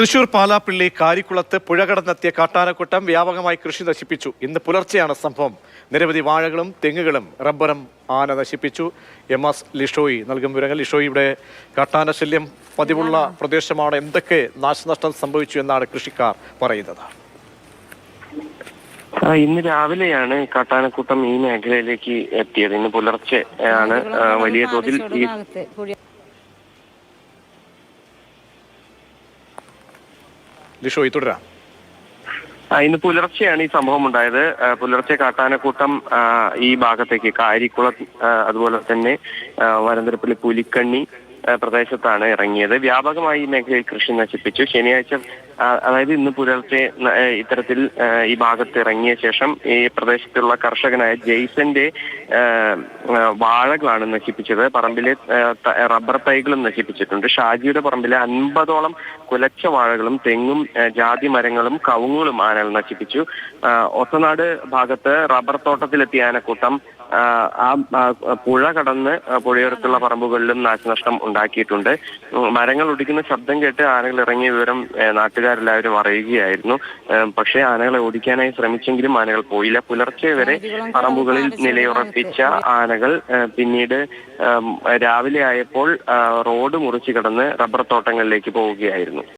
തൃശൂർ പാലാപ്പിള്ളി കാരിക്കുളത്ത് പുഴ കടന്നെത്തിയ കാട്ടാനക്കൂട്ടം വ്യാപകമായി കൃഷി നശിപ്പിച്ചു. ഇന്ന് പുലർച്ചെയാണ് സംഭവം. നിരവധി വാഴകളും തെങ്ങുകളും റബ്ബറും ആന നശിപ്പിച്ചു. MS ലിഷോയി നൽകും വിവരങ്ങൾ. ലിഷോയി, ഇവിടെ കാട്ടാന ശല്യം പതിവുള്ള പ്രദേശമാണ്. എന്തൊക്കെ നാശനഷ്ടം സംഭവിച്ചു എന്നാണ് കൃഷിക്കാർ പറയുന്നത്? ഇന്ന് രാവിലെയാണ് കാട്ടാനക്കൂട്ടം ഈ മേഖലയിലേക്ക് എത്തിയത്. ഇന്ന് പുലർച്ചെ ആണ് വലിയ തോതിൽ ലിഷോയി തുടരാം. ഇന്ന് പുലർച്ചെയാണ് ഈ സംഭവം ഉണ്ടായത്. പുലർച്ചെ കാട്ടാനക്കൂട്ടം ഈ ഭാഗത്തേക്ക് കാരിക്കുളം, അതുപോലെ തന്നെ വരന്തരപ്പള്ളി പുലിക്കണ്ണി പ്രദേശത്താണ് ഇറങ്ങിയത്. വ്യാപകമായി ഈ മേഖലയിൽ കൃഷി നശിപ്പിച്ചു. ശനിയാഴ്ച, അതായത് ഇന്ന് പുലർച്ചെ ഇത്തരത്തിൽ ഈ ഭാഗത്ത് ഇറങ്ങിയ ശേഷം ഈ പ്രദേശത്തുള്ള കർഷകനായ ജെയ്സന്റെ വാഴകളാണ് നശിപ്പിച്ചത്. പറമ്പിലെ റബ്ബർ തൈകളും നശിപ്പിച്ചിട്ടുണ്ട്. ഷാജിയുടെ പറമ്പിലെ 50ഓളം കുലച്ച വാഴകളും തെങ്ങും ജാതി മരങ്ങളും കവുങ്ങുകളും ആനകൾ നശിപ്പിച്ചു. ഒത്തനാട് ഭാഗത്ത് റബ്ബർ തോട്ടത്തിലെത്തിയ ആനക്കൂട്ടം ആ പുഴ കടന്ന് പുഴയോരത്തുള്ള പറമ്പുകളിലും നാശനഷ്ടം ഉണ്ടാക്കിയിട്ടുണ്ട്. മരങ്ങൾ ഒടിക്കുന്ന ശബ്ദം കേട്ട് ആനകൾ ഇറങ്ങിയ വിവരം നാട്ടുകാരെല്ലാവരും അറിയുകയായിരുന്നു. പക്ഷേ ആനകളെ ഓടിക്കാനായി ശ്രമിച്ചെങ്കിലും ആനകൾ പോയില്ല. പുലർച്ചെ വരെ പറമ്പുകളിൽ നിലയുറപ്പിച്ച ആനകൾ പിന്നീട് രാവിലെ ആയപ്പോൾ റോഡ് മുറിച്ചു കടന്ന് റബ്ബർ തോട്ടങ്ങളിലേക്ക് പോവുകയായിരുന്നു.